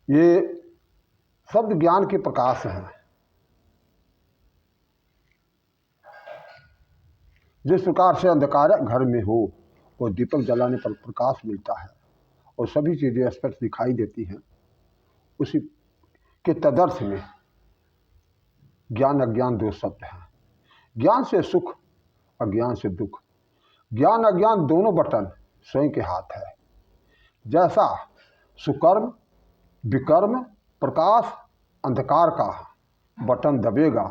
ये शब्द ज्ञान के प्रकाश हैं। जिस प्रकार से अंधकार घर में हो और दीपक जलाने पर प्रकाश मिलता है और सभी चीज़ें स्पष्ट दिखाई देती हैं, उसी के तदर्थ में ज्ञान अज्ञान दो शब्द हैं। ज्ञान से सुख, अज्ञान से दुख। ज्ञान अज्ञान दोनों बटन स्वयं के हाथ है। जैसा सुकर्म विकर्म प्रकाश अंधकार का बटन दबेगा,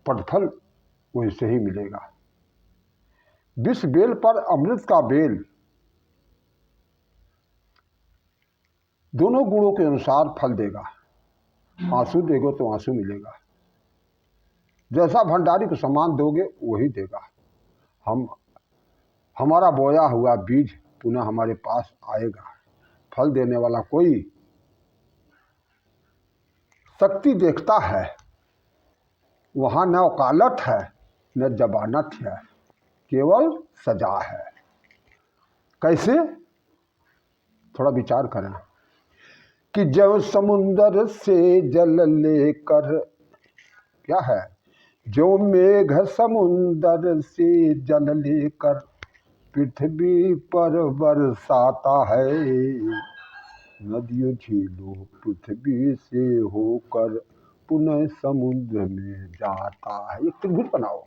प्रतिफल वैसे ही मिलेगा। विष बेल पर अमृत का बेल, दोनों गुणों के अनुसार फल देगा। आंसू देगो तो आंसू मिलेगा। जैसा भंडारी को सामान दोगे वही देगा। हमारा बोया हुआ बीज पुनः हमारे पास आएगा। फल देने वाला कोई शक्ति देखता है, वहां न वकालत है न जबानत है, केवल सजा है। कैसे? थोड़ा विचार करें कि जब समुंदर से जल लेकर, क्या है, जो मेघ समुंदर से जल लेकर पृथ्वी पर बरसाता है, नदियों झीलों पृथ्वी से होकर पुनः समुद्र में जाता है। एक त्रिभुज बनाओ,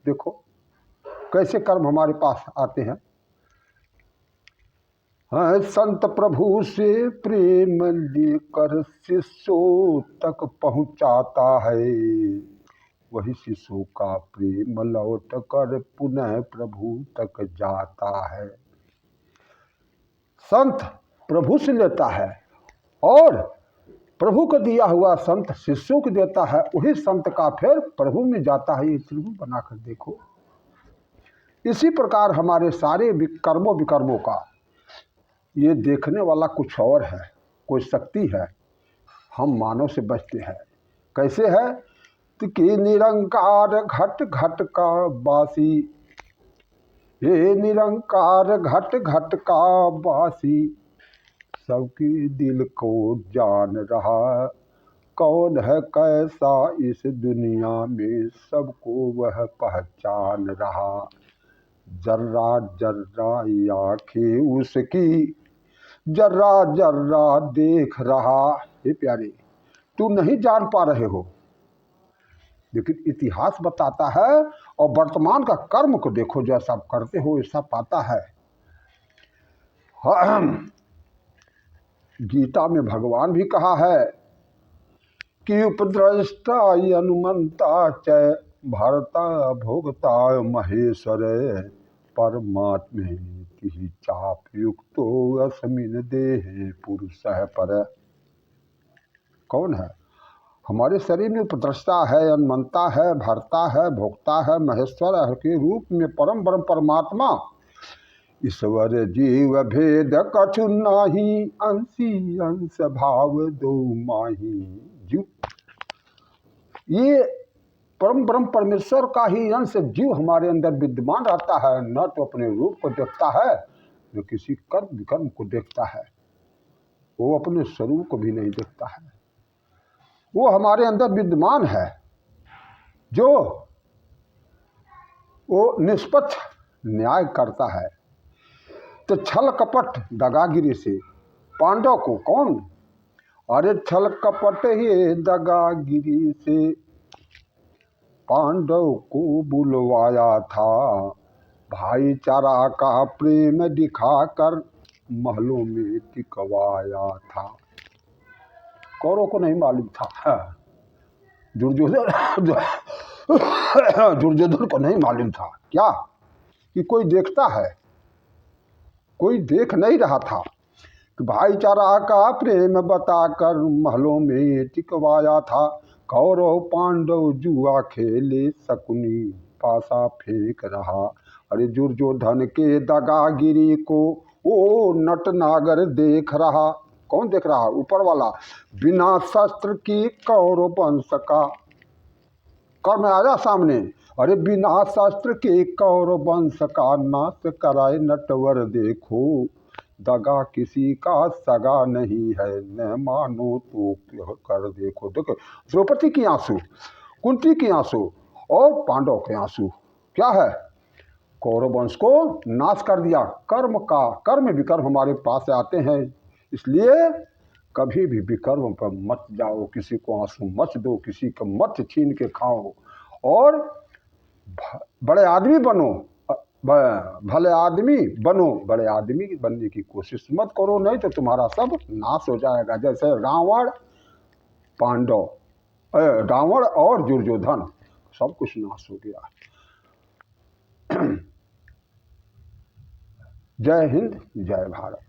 देखो कैसे कर्म हमारे पास आते हैं। हाँ, संत प्रभु से प्रेम लेकर शिष्यों तक पहुंचाता है, वही शिष्यों का प्रेम लौट कर पुनः प्रभु तक जाता है। संत प्रभु से लेता है और प्रभु को दिया हुआ संत शिष्यों को देता है, वही संत का फिर प्रभु में जाता है। ये त्रिभुज बनाकर देखो। इसी प्रकार हमारे सारे कर्मों विकर्मों का ये देखने वाला कुछ और है, कोई शक्ति है। हम मानव से बचते हैं। कैसे है कि निरंकार घट घट का बासी, हे निरंकार घट घट का बासी, सबकी दिल को जान रहा, कौन है कैसा इस दुनिया में, सबको वह पहचान रहा। जर्रा जर्रा आँखें उसकी जर्रा जर्रा देख रहा। हे प्यारे, तू नहीं जान पा रहे हो, लेकिन इतिहास बताता है और वर्तमान का कर्म को देखो, जैसा करते हो ऐसा पाता है। गीता में भगवान भी कहा है कि उपद्रष्टा अनुमंता च भरता भोगता महेश्वर, परमात्मे ही चाप युक्तो अस्मिन देहे पुरुष पर। कौन है? हमारे शरीर में उपद्रष्टा है, अनुमंता है, भरता है, भोक्ता है, महेश्वर के रूप में परम ब्रह्म परमात्मा। ईश्वर जीव भेद कछु नाही, अंशी अंश भाव दो माही। जीव, ये परम ब्रह्म परमेश्वर का ही अंश जीव हमारे अंदर विद्यमान रहता है। न तो अपने रूप को देखता है, न किसी कर्म विकर्म को देखता है। वो अपने स्वरूप को भी नहीं देखता है। वो हमारे अंदर विद्यमान है, जो वो निष्पक्ष न्याय करता है। तो छल कपट दगागिरी से पांडव को कौन, अरे छल कपट ही दगागिरी से पांडव को बुलवाया था, भाईचारा का प्रेम दिखाकर महलों में टिकवाया था। कौरवों को नहीं मालूम था, दुर्योधन को नहीं मालूम था क्या कि कोई देखता है। कोई देख नहीं रहा था कि भाईचारा का प्रेम बताकर महलों में टिकवाया था। कौरव पांडव जुआ खेले, शकुनी पासा फेंक रहा। अरे दुर्योधन के दगागिरी को वो नटनागर देख रहा। कौन देख रहा? ऊपर वाला। बिना शस्त्र की कौरव वंश का कर्म आया सामने। अरे बिना शस्त्र के कौरव वंश का नाश कराए नटवर देखो, दगा किसी का सगा नहीं है, न मानो तो कर देखो। देखो द्रौपदी की आंसू, कुंती की आंसू और पांडव के आंसू क्या है, कौरव वंश को नाश कर दिया। कर्म विकर्म हमारे पास आते हैं, इसलिए कभी भी विकर्म पर मत जाओ, किसी को आंसू मत दो, किसी का मत छीन के खाओ, और बड़े आदमी बनो, भले आदमी बनो, बड़े आदमी बनने की कोशिश मत करो, नहीं तो तुम्हारा सब नाश हो जाएगा। जैसे रावण और दुर्योधन, सब कुछ नाश हो गया। जय हिंद, जय भारत।